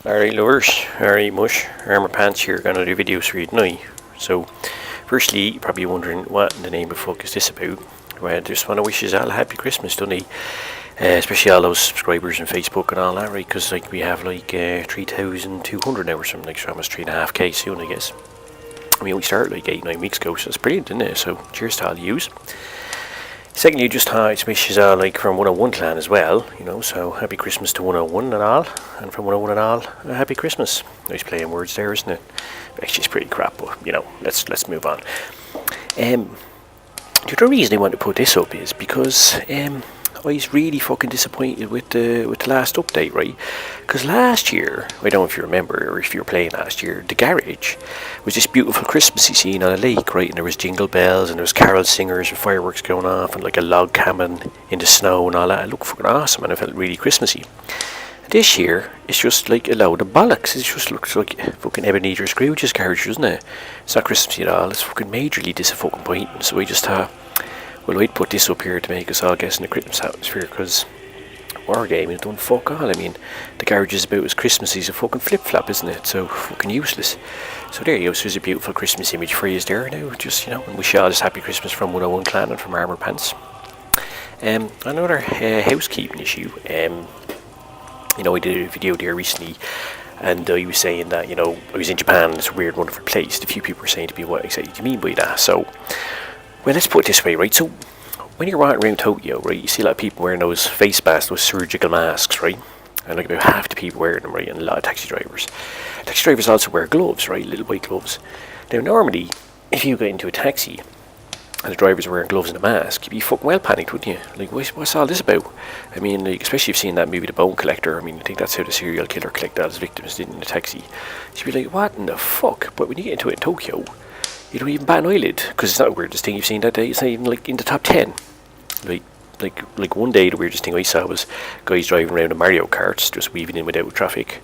Alright lovers, alright mush, Armour Pants here, gonna do videos for you tonight. So, firstly, you're probably wondering what in the name of fuck is this about? Well, I just want to wish you all a happy Christmas, don't I? Especially all those subscribers on Facebook and all that, right? Because like we have like 3,200 now or something, like so almost 3.5k soon, I guess. I mean, we started like 8-9 weeks ago, so it's brilliant, isn't it? So, cheers to all the yous. Secondly, just it's wishes like from 101 clan as well, you know, so happy Christmas to 101 and all, and from 101 and all, a happy Christmas. Nice playing words there, isn't it? Actually, it's pretty crap, but, you know, let's move on. The other reason I want to put this up is because I was really fucking disappointed with the last update, right? Because last year, I don't know if you remember, or if you were playing last year, the garage was this beautiful Christmassy scene on a lake, right? And there was jingle bells, and there was carol singers and fireworks going off, and like a log cabin in the snow and all that. It looked fucking awesome, and it felt really Christmassy. This year, it's just like a load of bollocks. It just looks like fucking Ebenezer Scrooge's garage, doesn't it? It's not Christmassy at all. It's fucking majorly disappointing. So I just thought, well, I'd put this up here to make us all guess in the Christmas atmosphere, because Wargame has done fuck all. I mean, the garage is about as Christmassy as a fucking flip-flop, isn't it? So fucking useless. So there you go. So there's a beautiful Christmas image for you there now. Just, you know, and wish you all this happy Christmas from 101 Clan and from Armour Pants. Another housekeeping issue. You know, I did a video there recently, and I was saying that, you know, I was in Japan. It's a weird, wonderful place. A few people were saying to me, what exactly do you mean by that? So, well, let's put it this way, right? So, when you're walking around Tokyo, right, you see a lot of people wearing those face masks, those surgical masks, right? And like about half the people wearing them, right? And a lot of taxi drivers. Taxi drivers also wear gloves, right? Little white gloves. Now, normally, if you get into a taxi and the drivers are wearing gloves and a mask, you'd be fucking well panicked, wouldn't you? Like, what's all this about? I mean, like, especially if you've seen that movie, The Bone Collector. I mean, I think that's how the serial killer collected all his victims, did in the taxi. So you'd be like, what in the fuck? But when you get into it in Tokyo, you don't even bat an eyelid, because it's not the weirdest thing you've seen that day. It's not even like in the top 10. Like one day, the weirdest thing I saw was guys driving around in Mario Karts, just weaving in without traffic.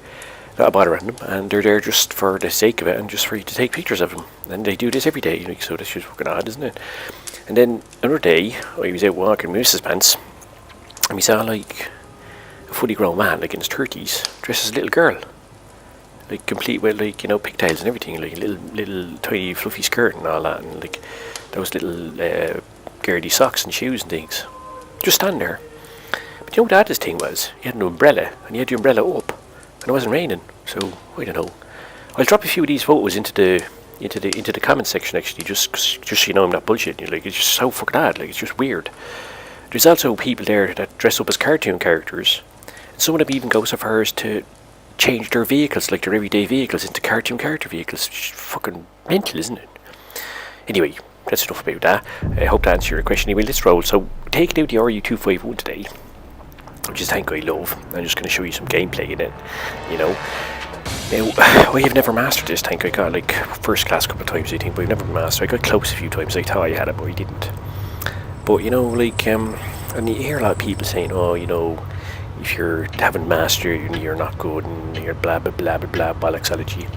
Not a bother on them, and they're there just for the sake of it and just for you to take pictures of them. And they do this every day, like, so that's just fucking odd, isn't it? And then another day, I was out walking with Mrs. Pants, and we saw like a fully grown man, like in his 30s, dressed as a little girl. Like complete with, like, you know, pigtails and everything, like a little tiny fluffy skirt and all that, and like those little girly socks and shoes and things. Just stand there. But you know what the oddest thing was? He had an umbrella, and he had the umbrella up, and it wasn't raining. So I don't know. I'll drop a few of these photos into the comment section, actually, just so you know I'm not bullshitting. Like, it's just so fucking odd. Like, it's just weird. There's also people there that dress up as cartoon characters, and some of them even go so far as to change their vehicles, like their everyday vehicles, into cartoon character vehicles. It's just fucking mental, isn't it? Anyway, that's enough about that. I hope to answer your question. Anyway, let's roll. So, taking out the RU251 today, which is a tank I love. I'm just going to show you some gameplay in it, you know. Now, I have never mastered this tank. I got like first class a couple of times, I think, but I've never mastered. I got close a few times. I thought I had it, but I didn't. But, you know, like, and you hear a lot of people saying, oh, you know, if you haven't mastered it, you're not good, and you're blah blah blah blah blah bollocksology.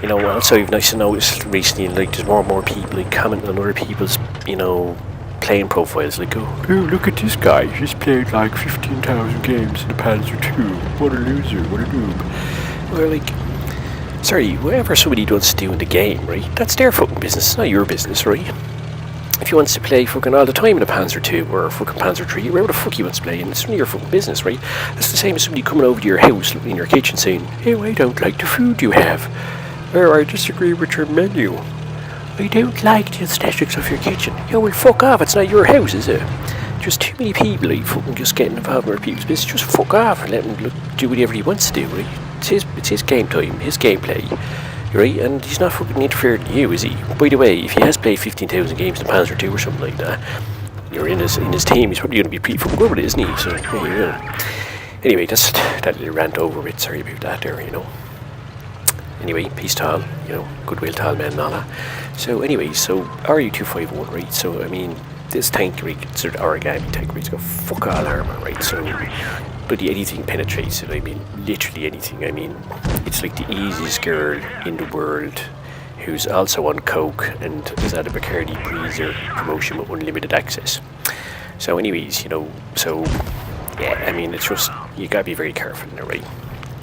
You know, also you've nice to notice recently, like, there's more and more people like commenting on other people's, you know, playing profiles, like, oh, look at this guy, he's played like 15,000 games in the Panzer II. What a loser, what a noob. Well, like, sorry, whatever somebody wants to do in the game, right? That's their fucking business. It's not your business, right? If he wants to play fucking all the time in a Panzer II or a fucking Panzer III, wherever the fuck he wants to play, and it's none of your fucking business, right? That's the same as somebody coming over to your house, looking in your kitchen, saying, "Hey, I don't like the food you have," or "I disagree with your menu. I don't like the aesthetics of your kitchen." Yo, well, fuck off. It's not your house, is it? Just too many people, like, fucking just getting involved in other people's business. Just fuck off and let him do whatever he wants to do, right? It's his game time, his gameplay. Right, and he's not fucking interfering in you, is he? By the way, if he has played 15,000 games in Panzer II or something like that, you're in his team, he's probably going to be pretty fucking good with it, isn't he? So, yeah. Anyway, that's that little rant over with. Sorry about that there, you know. Anyway, peace to all, you know, goodwill to all men and all that. So, anyway, so RU251, right? So, I mean, this tank, right, considered origami tank, right? It's got fuck all armor, right? So, bloody anything penetrates it. I mean, literally anything. I mean, it's like the easiest girl in the world who's also on coke and is at a Bacardi Breezer promotion with unlimited access. So anyways, you know, so yeah, I mean, it's just, you gotta be very careful in there, right?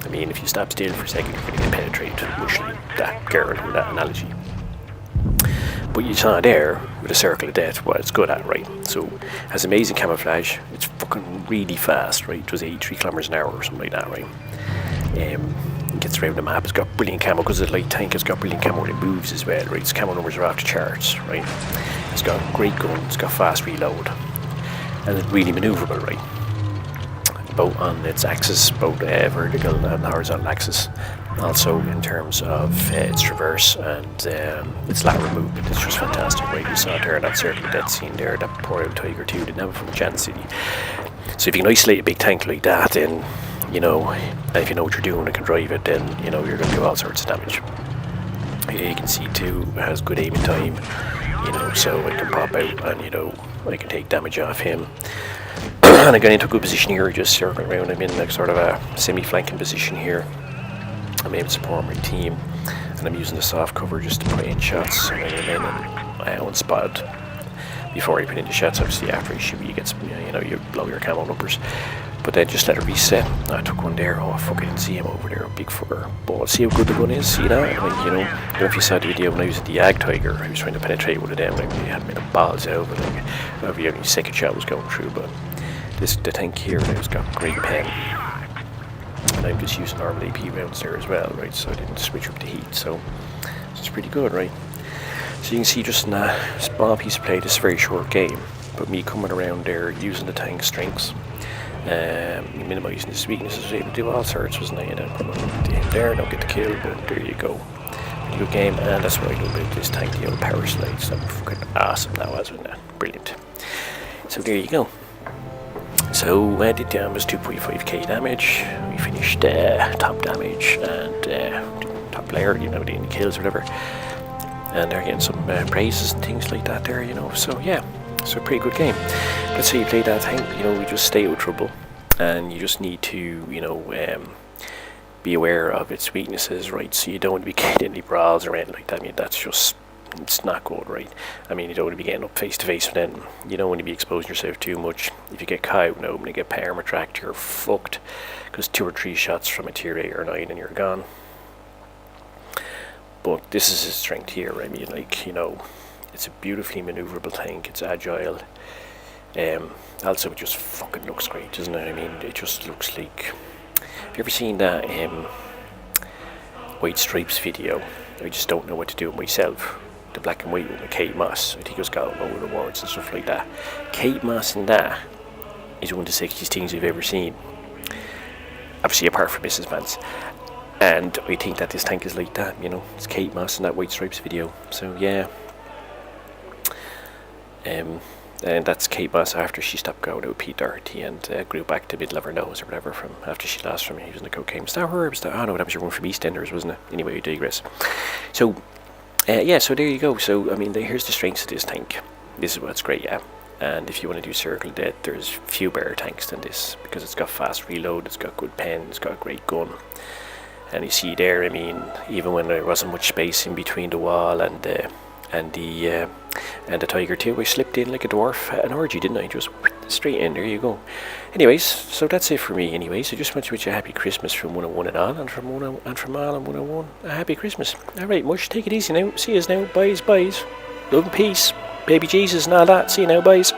I mean, if you stop still for a second, you're going to get penetrated, much like that girl in that analogy. But you saw there with a circle of death what it's good at, right? So it has amazing camouflage. It's fucking really fast, right? It was 83 kilometers an hour or something like that, right? It gets around the map. It's got brilliant camo because it's a light tank. It's got brilliant camo when it moves as well, right? Its camo numbers are off the charts, right? It's got great gun. It's got fast reload, and it's really maneuverable, right? Both on its axis, both vertical and horizontal axis. Also in terms of its traverse and its lateral movement, it's just fantastic, right? You saw there that circle of death scene there, that poor old Tiger 2 didn't have it from Jan City. So if you can isolate a big tank like that, then, you know, and if you know what you're doing and can drive it, then, you know, you're going to do all sorts of damage. You can see too, it has good aiming time, you know, so I can pop out and, you know, I can take damage off him. And I got into a good position here, just circling around. I'm in like sort of a semi-flanking position here. I'm able to support my team, and I'm using the soft cover just to put in shots. And then I unspotted before I put in the shots. Obviously, after you shoot, you get some, you know, you blow your camo numbers. But then just let it reset. I took one there. Oh fuck! I didn't see him over there, big fucker. But see how good the gun is. See that? Like, you know, I don't know if you saw the video when I was at the Ag Tiger. I was trying to penetrate one of them. Like, we had me the balls out, but like, every second shot was going through. But the tank here has got great pen. And I'm just using normal AP rounds there as well, right? So I didn't switch up the heat, so it's pretty good, right? So you can see just in a small piece of play, this is a very short game, but me coming around there using the tank's strengths, minimising his weaknesses, was able to do all sorts, wasn't I? And I put him there, don't get the kill, but there you go. Pretty good game, and that's what I do about this tank, the old power slides. I'm fucking awesome that wasn't that? Brilliant. So there you go. So I did was 2.5k damage. We finished top damage and top player, you know, the kills or whatever. And they're getting some praises and things like that there, you know. So yeah, it's a pretty good game. Let's say you play that thing, you know, you just stay out of trouble, and you just need to, you know, be aware of its weaknesses, right? So you don't want to be getting any brawls or anything like that. I mean, that's just, it's not good, right? I mean, you don't want to be getting up face to face with them. You don't want to be exposing yourself too much. If you get caught out and you get armor tracked, you're fucked, because 2 or 3 shots from a tier 8 or 9 and you're gone. But this is his strength here. I mean, like, you know, it's a beautifully maneuverable tank. It's agile. Also, it just fucking looks great, doesn't it? I mean, it just looks like. Have you ever seen that White Stripes video? I just don't know what to do with myself. The black and white one with Kate Moss. I think it was got all the awards and stuff like that. Kate Moss and that is one of the sexiest things I've ever seen. Obviously, apart from Mrs. Vance. And I think that this tank is like that, you know. It's Kate Moss in that White Stripes video. So, yeah. And that's Kate Moss after she stopped going out with Pete Doherty and grew back to middle of her nose or whatever from after she lost from him using the cocaine. Was that her? Was that, oh no, that was your one from EastEnders, wasn't it? Anyway, I digress. So, yeah, so there you go. So, I mean, here's the strengths of this tank. This is what's great, yeah. And if you want to do Circle Death, there's few better tanks than this, because it's got fast reload, it's got good pen, it's got a great gun. And you see there, I mean, even when there wasn't much space in between the wall and the Tiger 2, I slipped in like a dwarf at an orgy, didn't I? Just straight in, there you go. Anyways, so that's it for me anyways. I just want to wish you a happy Christmas from 101 and all, and from all and 101, a happy Christmas. Alright, Mush, take it easy now. See yous now, boys. Love and peace, baby Jesus and all that. See you now, boys.